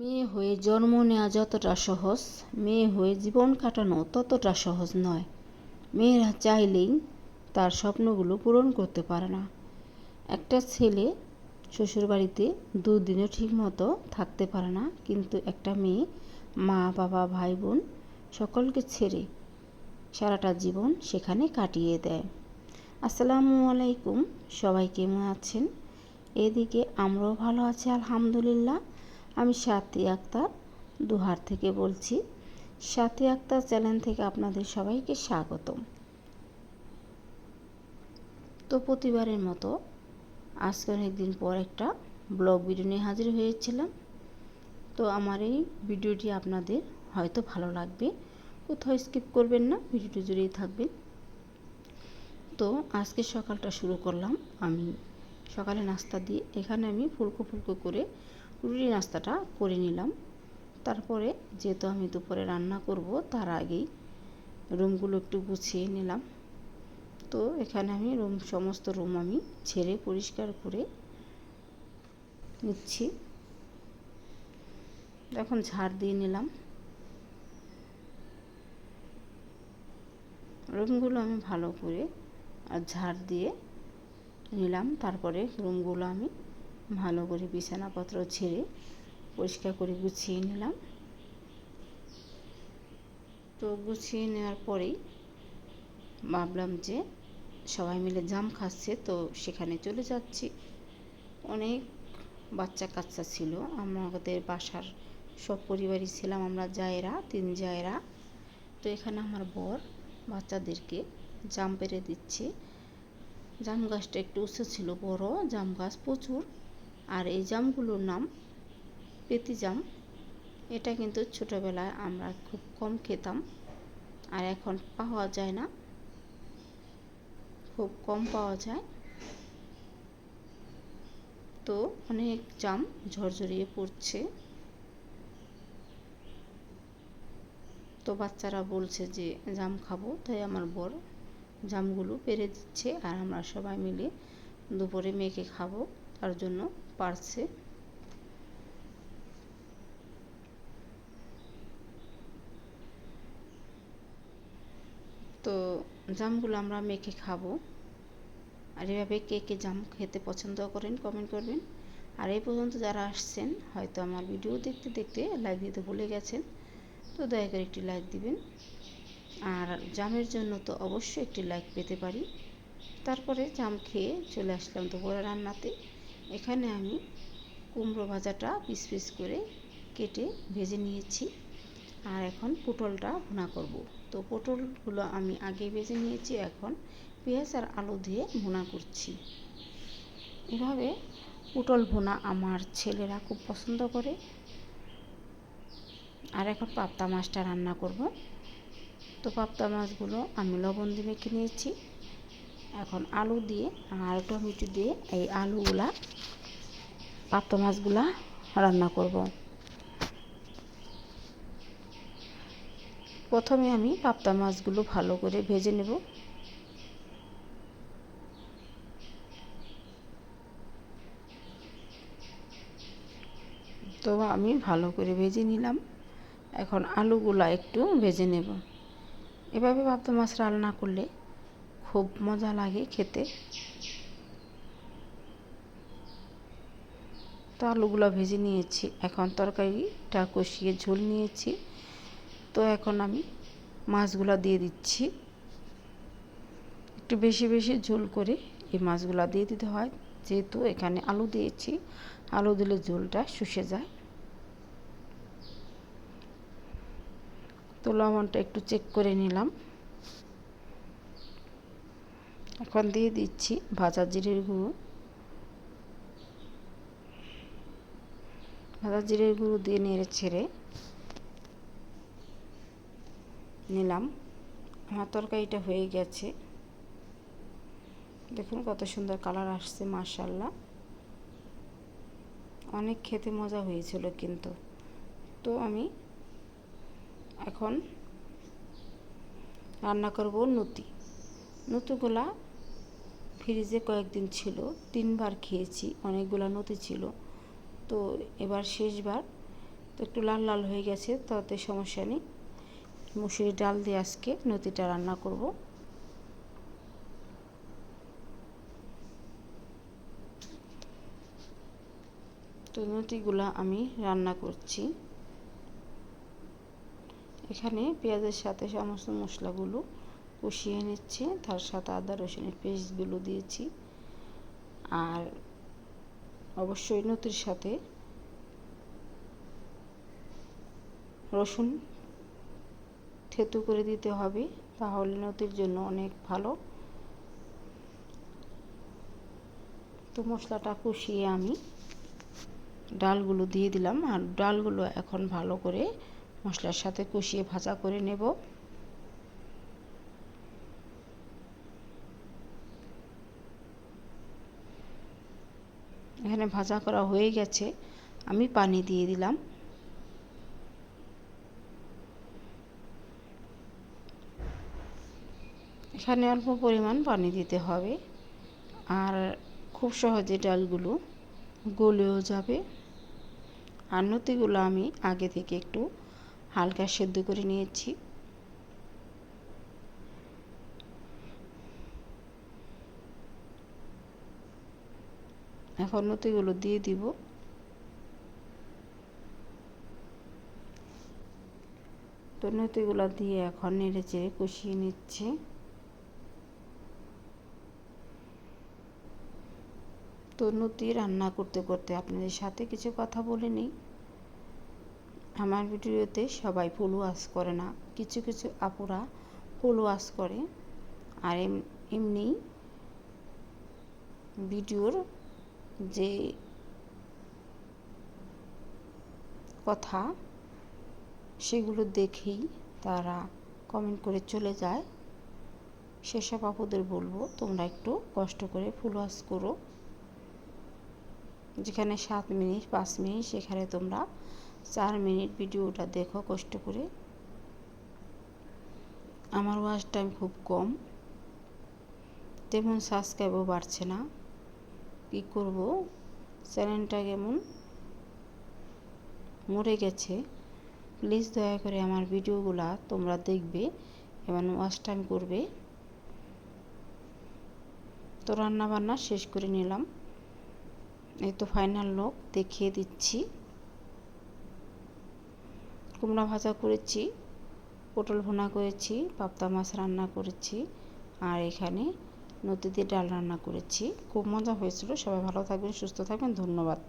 মেয়ে হয়ে জন্ম নেওয়া যতটা সহজ, মেয়ে হয়ে জীবন কাটানো ততটা সহজ নয়। মেয়েরা চাইলেই তার স্বপ্নগুলো পূরণ করতে পারে না। একটা ছেলে শ্বশুরবাড়িতে দুদিনও ঠিকমতো থাকতে পারে না, কিন্তু একটা মেয়ে মা বাবা ভাই বোন সকলকে ছেড়ে সারাটা জীবন সেখানে কাটিয়ে দেয়। আসসালামু আলাইকুম, সবাই কেমন আছেন? এদিকে আমরাও ভালো আছি আলহামদুলিল্লাহ। আমি সাথী আক্তার দুহার থেকে বলছি। সাথী আক্তার চ্যানেল থেকে আপনাদের সবাইকে স্বাগতম। তো প্রতিবারের মতো আজকে অনেকদিন পর একটা ব্লগ ভিডিও নিয়ে হাজির হয়েছিলাম। তো আমার এই ভিডিওটি আপনাদের হয়তো ভালো লাগবে, কোথাও স্কিপ করবেন না, ভিডিওটি জুড়েই থাকবেন। তো আজকে সকালটা শুরু করলাম আমি সকালে নাস্তা দিয়ে। এখানে আমি ফুলকো ফুলকো করে রুটি নাস্তাটা করে নিলাম। তারপরে যেহেতু আমি দুপুরে রান্না করব, তার আগেই রুমগুলো একটু গুছিয়ে নিলাম। তো এখানে আমি সমস্ত রুম আমি ঝেড়ে পরিষ্কার করে নিচ্ছি। এখন ঝাড় দিয়ে নিলাম। রুমগুলো আমি ভালো করে ঝাড় দিয়ে নিলাম। তারপরে রুমগুলো আমি ভালো করে বিছানাপত্র ঝেড়ে পরিষ্কার করে গুছিয়ে নিলাম। তো গুছিয়ে নেওয়ার পরেই ভাবলাম যে সবাই মিলে জাম খাচ্ছে, তো সেখানে চলে যাচ্ছি। অনেক বাচ্চা কাচ্চা ছিল, আমাদের বাসার সব পরিবারই ছিলাম আমরা, জায়েরা 3 জায়েরা। তো এখানে আমার বর বাচ্চাদেরকে জাম পেড়ে দিচ্ছে। জাম গাছটা একটু উঁচু ছিল, বড় জাম গাছ প্রচুর। আর এই জামগুলোর নাম পেতি জাম। এটা কিন্তু ছোটোবেলায় আমরা খুব কম খেতাম, আর এখন পাওয়া যায় না, খুব কম পাওয়া যায়। তো অনেক জাম ঝরঝরিয়ে পড়ছে। তো বাচ্চারা বলছে যে জাম খাবো, তাই আমার বর জামগুলো পেড়ে দিচ্ছে, আর আমরা সবাই মিলে দুপুরে মেখে খাবো তার জন্য পারছে। তো জামগুলো আমরা মেখে খাবো। আর এভাবে কে কে জাম খেতে পছন্দ করেন কমেন্ট করবেন। আর এই পর্যন্ত যারা আসছেন হয়তো আমার ভিডিও দেখতে দেখতে লাইক দিতে ভুলে গেছেন, তো দয়া করে একটি লাইক দিবেন। আর জামের জন্য তো অবশ্যই একটি লাইক পেতে পারি। তারপরে জাম খেয়ে চলে আসলাম দুপুরে রান্নাতে। এখানে আমি কুমড়ো ভাজাটা পিস পিস করে কেটে ভেজে নিয়েছি, আর এখন পটলটা ভুনা করব। তো পটলগুলো আমি আগে ভেজে নিয়েছি, এখন পেঁয়াজ আর আলু দিয়ে ভুনা করছি। এভাবে পটল ভুনা আমার ছেলেরা খুব পছন্দ করে। আর এখন পাবদা মাছটা রান্না করব। তো পাবদা মাছগুলো আমি লবণ দিয়ে মেখে নিয়েছি। এখন আলু দিয়ে আর টমেটো দিয়ে এই আলুগুলা পাবদা মাছগুলা রান্না করব। প্রথমে আমি পাবদা মাছগুলো ভালো করে ভেজে নেব। তো আমি ভালো করে ভেজে নিলাম। এখন আলুগুলা একটু ভেজে নেব। এভাবে পাবদা মাছ রান্না করলে খুব মজা লাগে খেতে। তো আলুগুলো ভেজে নিয়েছি, এখন তরকারিটা কষিয়ে ঝোল নিয়েছি। তো এখন আমি মাছগুলা দিয়ে দিচ্ছি। একটু বেশি বেশি ঝোল করে এই মাছগুলা দিয়ে দিতে হয়, যেহেতু এখানে আলু দিয়েছি। আলু দিলে ঝোলটা শুষে যায়। তো লবণটা একটু চেক করে নিলাম। এখন দিয়ে দিচ্ছি ভাজা জিরের গুঁড়ো। ভাজা জিরের গুঁড়ো দিয়ে নেড়ে ছেড়ে নিলাম। আমার তরকারিটা হয়ে গেছে, দেখুন কত সুন্দর কালার আসছে, মাশাআল্লাহ। অনেক খেতে মজা হয়েছিল কিন্তু। তো আমি এখন রান্না করব নতুগুলা ফ্রিজে কয়েকদিন ছিল, 3 বার খেয়েছি, অনেকগুলা নতি ছিল। তো এবার শেষবার তো একটু লাল লাল হয়ে গেছে, তাতে সমস্যা নেই। মুসুরি ডাল দিয়ে আজকে নতিটা রান্না করব। তো নতিগুলা আমি রান্না করছি। এখানে পেঁয়াজের সাথে সমস্ত মশলাগুলো কষিয়ে নিচ্ছি, তার সাথে আদা রসুনের পেস্টগুলো দিয়েছি। আর অবশ্যই নতির সাথে রসুন থেতু করে দিতে হবে, তাহলে নতির জন্য অনেক ভালো। তো মশলাটা কষিয়ে আমি ডালগুলো দিয়ে দিলাম, আর ডালগুলো এখন ভালো করে মশলার সাথে কষিয়ে ভাজা করে নেব। এখানে ভাজা করা হয়ে গেছে, আমি পানি দিয়ে দিলাম। এখানে অল্প পরিমাণ পানি দিতে হবে, আর খুব সহজে ডালগুলো গলেও যাবে। আর নতিগুলো আমি আগে থেকে একটু হালকা সেদ্ধ করে নিয়েছি। এখন নতিগুলো দিয়ে দিব। তো নতিগুলো দিয়ে এখন নেড়ে চেড়ে কষিয়ে নিচ্ছি। তো নতি রান্না করতে করতে আপনাদের সাথে কিছু কথা বলে নিই। আমার ভিডিওতে সবাই ফুল ওয়াচ করে না, কিছু কিছু আপুরা ফুল ওয়াচ করে। আর এমনি ভিডিওর যে কথা সেগুলো দেখেই তারা কমেন্ট করে চলে যায়। সেসব আপুদের বলবো, তোমরা একটু কষ্ট করে ফুল ওয়াচ করো। যেখানে 7 মিনিট 5 মিনিট, সেখানে তোমরা 4 মিনিট ভিডিওটা দেখো কষ্ট করে। আমার ওয়াচ টাইম খুব কম, তেমন সাবস্ক্রাইবও বাড়ছে না। কি করব, চ্যানেলটা কেমন মরে গেছে। প্লিজ দয়া করে আমার ভিডিওগুলা তোমরা দেখবে এবং ওয়াচ টাইম করবে। তো রান্না বান্না শেষ করে নিলাম, এই তো ফাইনাল লুক দেখিয়ে দিচ্ছি। কুমড়া ভাজা করেছি, পটল ভুনা করেছি, পাবদা মাছ রান্না করেছি, আর এখানে নতি দিয়ে ডাল রান্না করেছি। খুব মজা হয়েছিল। সবাই ভালো থাকবেন, সুস্থ থাকবেন। ধন্যবাদ।